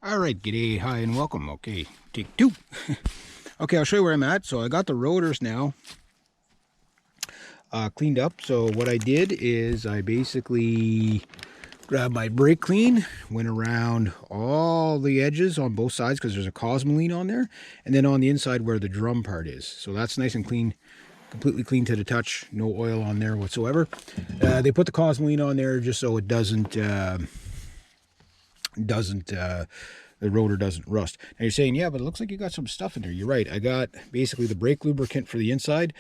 All right, g'day, hi, and welcome. Okay, take two. Okay, I'll show you where I'm at. So I got the rotors now cleaned up. So what I did is I basically grabbed my brake clean, went around all the edges on both sides because there's a cosmoline on there, and then on the inside where the drum part is. So that's nice and clean, completely clean to the touch, no oil on there whatsoever. They put the cosmoline on there just so it the rotor doesn't rust. Now you're saying, yeah, but it looks like you got some stuff in there. You're right. I got basically the brake lubricant for the inside.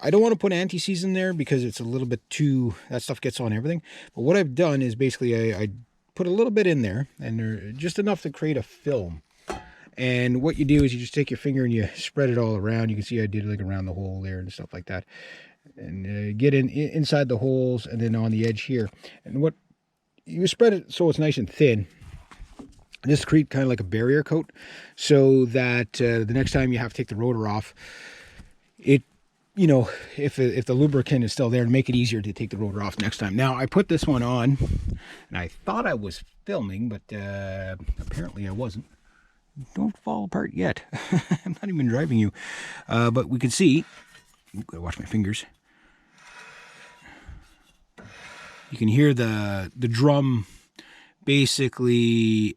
I don't want to put anti-seize in there because it's a little bit too, that stuff gets on everything. But what I've done is basically I put a little bit in there, and just enough to create a film. And what you do is you just take your finger and you spread it all around. You can see I did like around the hole there and stuff like that. And get inside the holes and then on the edge here. And what you spread it so it's nice and thin. This create kind of like a barrier coat so that the next time you have to take the rotor off, it, you know, if the lubricant is still there, to make it easier to take the rotor off next time. Now, I put this one on, and I thought I was filming, but apparently I wasn't. Don't fall apart yet. I'm not even driving you. But we can see, gotta watch my fingers. You can hear the drum basically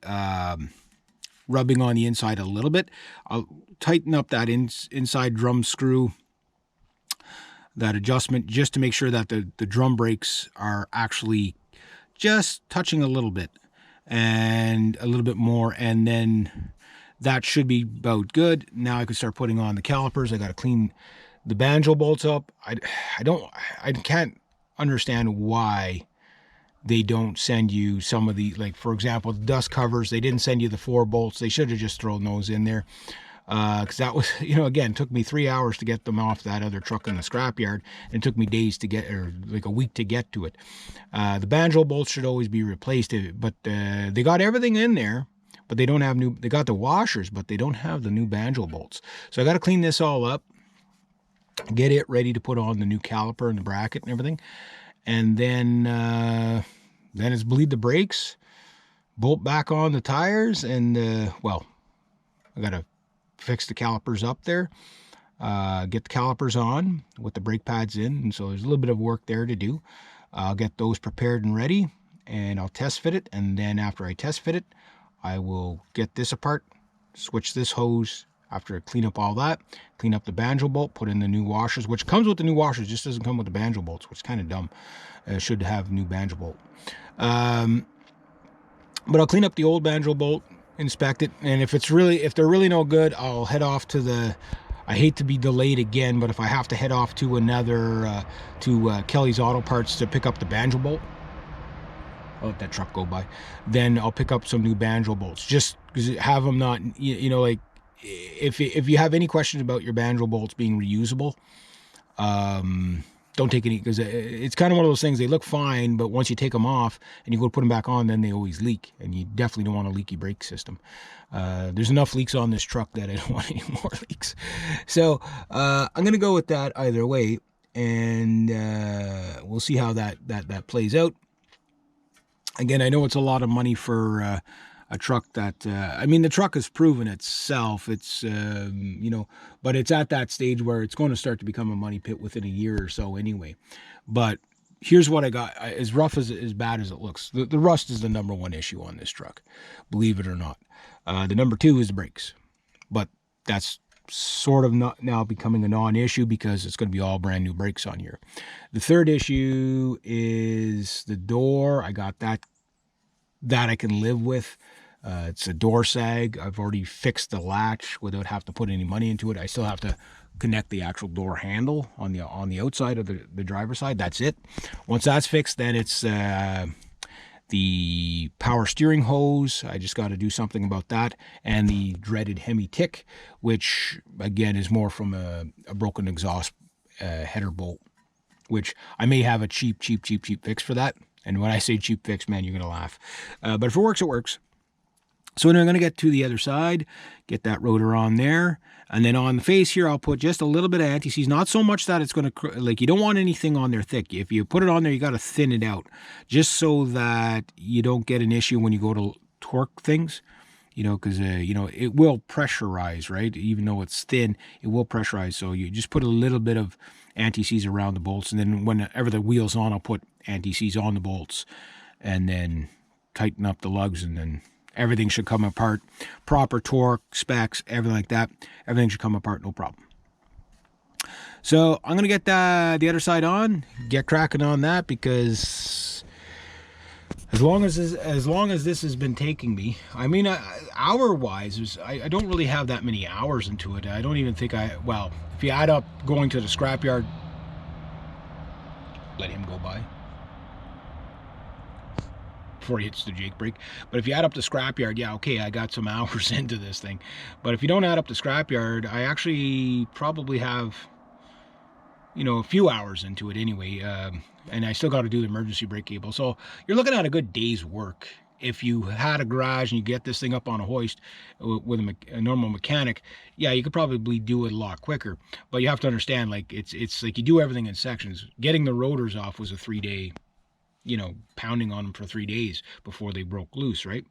rubbing on the inside a little bit. I'll tighten up that inside drum screw, that adjustment, just to make sure that the drum brakes are actually just touching a little bit and a little bit more, and then that should be about good. Now I can start putting on the calipers. I got to clean the banjo bolts up. I can't understand why they don't send you some of the, like, for example, the dust covers. They didn't send you the 4 bolts. They should have just thrown those in there. Because that was, again, took me 3 hours to get them off that other truck in the scrapyard. And it took me days to get, or like a week to get to it. The banjo bolts should always be replaced. But they got everything in there. But they don't have they got the washers, but they don't have the new banjo bolts. So I got to clean this all up. Get it ready to put on the new caliper and the bracket and everything. And then it's bleed the brakes, bolt back on the tires, and well, I got to fix the calipers up there, get the calipers on with the brake pads in, and so there's a little bit of work there to do. I'll get those prepared and ready, and I'll test fit it, and then after I test fit it, I will get this apart, switch this hose. After I clean up all that, clean up the banjo bolt, put in the new washers, which comes with the new washers, just doesn't come with the banjo bolts, which is kind of dumb. Should have new banjo bolt. But I'll clean up the old banjo bolt, inspect it, and if they're really no good, I'll head off to I hate to be delayed again, but if I have to head off to another, to Kelly's Auto Parts to pick up the banjo bolt, I'll let that truck go by, then I'll pick up some new banjo bolts, just because have them not, like, if you have any questions about your banjo bolts being reusable, don't take any, because it's kind of one of those things. They look fine, but once you take them off and you go to put them back on, then they always leak, and you definitely don't want a leaky brake system. There's enough leaks on this truck that I don't want any more leaks. So I'm gonna go with that either way, and we'll see how that plays out. Again, I know it's a lot of money for a truck that, I mean, the truck has proven itself. It's, but it's at that stage where it's going to start to become a money pit within a year or so anyway. But here's what I got. As rough as bad as it looks, the rust is the number one issue on this truck, believe it or not. The number 2 is the brakes, but that's sort of not now becoming a non-issue because it's going to be all brand new brakes on here. The third issue is the door. I got that I can live with. It's a door sag. I've already fixed the latch without having to put any money into it. I still have to connect the actual door handle on the outside of the driver's side. That's it. Once that's fixed, then it's the power steering hose. I just got to do something about that, and the dreaded Hemi tick, which again is more from a broken exhaust header bolt, which I may have a cheap fix for that. And when I say cheap fix, man, you're gonna laugh. But if it works, it works. So then I'm going to get to the other side, get that rotor on there, and then on the face here, I'll put just a little bit of anti-seize, not so much that it's going to, like, you don't want anything on there thick. If you put it on there, you got to thin it out, just so that you don't get an issue when you go to torque things. because it will pressurize, right? Even though it's thin, it will pressurize. So you just put a little bit of anti-seize around the bolts, and then whenever the wheel's on, I'll put anti-seize on the bolts, and then tighten up the lugs, and then everything should come apart. Proper torque, specs, everything like that. Everything should come apart, no problem. So I'm going to get the other side on, get cracking on that, because as long as this has been taking me, I mean, hour-wise, I don't really have that many hours into it. I don't even think well, if you add up going to the scrapyard, let him go by before he hits the Jake brake. But if you add up the scrapyard, yeah, okay, I got some hours into this thing. But if you don't add up the scrapyard, I actually probably have, a few hours into it anyway. And I still got to do the emergency brake cable. So you're looking at a good day's work. If you had a garage and you get this thing up on a hoist with a normal mechanic, yeah, you could probably do it a lot quicker. But you have to understand, like, it's like you do everything in sections. Getting the rotors off was a 3-day, pounding on them for 3 days before they broke loose, right?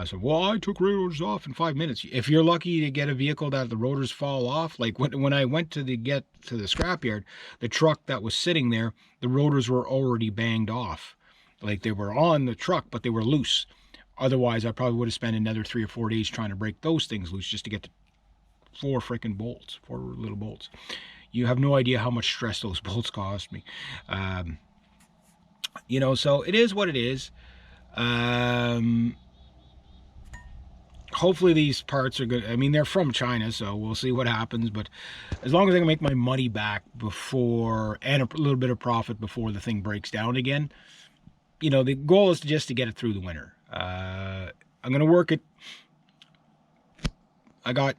So, well, I took rotors off in 5 minutes. If you're lucky to get a vehicle that the rotors fall off, like when I went to get to the scrapyard, the truck that was sitting there, the rotors were already banged off. Like, they were on the truck, but they were loose. Otherwise, I probably would have spent another 3 or 4 days trying to break those things loose just to get the 4 little bolts. You have no idea how much stress those bolts cost me. So it is what it is. Hopefully these parts are good. I mean, they're from China, so we'll see what happens. But as long as I can make my money back before, and a little bit of profit before the thing breaks down again, the goal is just to get it through the winter. I'm going to work it. I got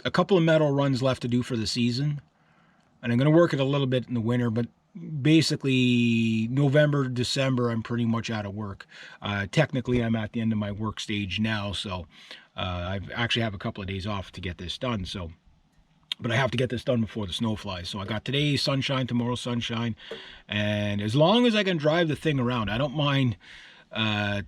a couple of metal runs left to do for the season, and I'm going to work it a little bit in the winter, but basically November, December, I'm pretty much out of work. Technically, I'm at the end of my work stage now, so I actually have a couple of days off to get this done. So, but I have to get this done before the snow flies. So I got today sunshine, tomorrow sunshine, and as long as I can drive the thing around, I don't mind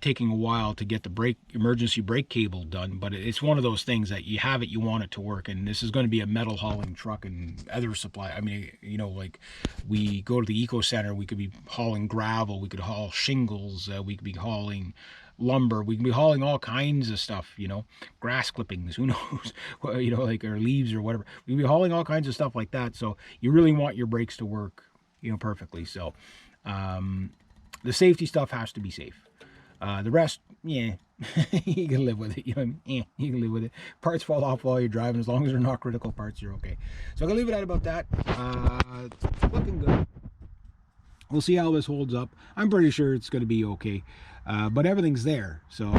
taking a while to get the emergency brake cable done. But it's one of those things that you have it, you want it to work, and this is going to be a metal hauling truck and other supply. I mean, like we go to the eco center, we could be hauling gravel, we could haul shingles, we could be hauling lumber, we can be hauling all kinds of stuff, grass clippings, who knows, like, or leaves or whatever. We can be hauling all kinds of stuff like that. So you really want your brakes to work, perfectly. So the safety stuff has to be safe. The rest, yeah, you can live with it. You can live with it. Parts fall off while you're driving. As long as they're not critical parts, you're okay. So I'm going to leave it at about that. It's looking good. We'll see how this holds up. I'm pretty sure it's going to be okay. But everything's there. So,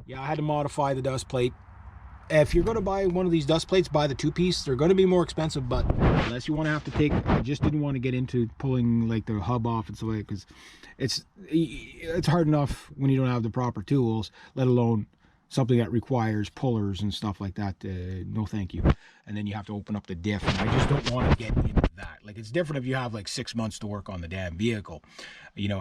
yeah, I had to modify the dust plate. If you're going to buy one of these dust plates, buy the 2-piece. They're going to be more expensive, but unless you want to have to take, I just didn't want to get into pulling like the hub off and stuff like that, because it's hard enough when you don't have the proper tools, let alone something that requires pullers and stuff like that. No thank you. And then you have to open up the diff, and I just don't want to get into that. Like, it's different if you have like 6 months to work on the damn vehicle,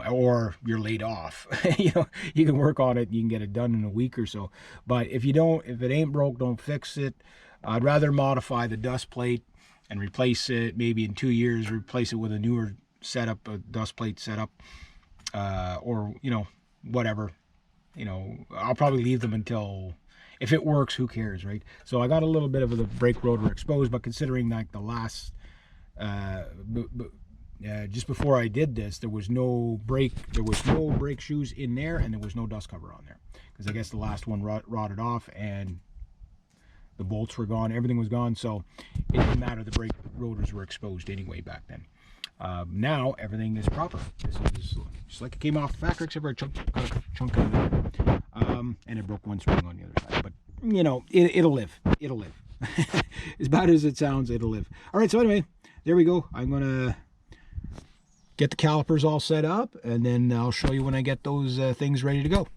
or you're laid off. You can work on it, you can get it done in a week or so. But if it ain't broke, don't fix it. I'd rather modify the dust plate and replace it maybe in 2 years, replace it with a newer setup, a dust plate setup, or whatever. I'll probably leave them until, if it works, who cares, right? So I got a little bit of the brake rotor exposed, but considering like the last, just before I did this, there was no brake shoes in there, and there was no dust cover on there, because I guess the last one rotted off and the bolts were gone, everything was gone, so it didn't matter. The brake rotors were exposed anyway back then. Now everything is proper. This is just like it came off the factory, except for got a chunk of it, and it broke one spring on the other side. But it'll live. It'll live. As bad as it sounds, it'll live. All right. So anyway, there we go. I'm gonna get the calipers all set up, and then I'll show you when I get those things ready to go.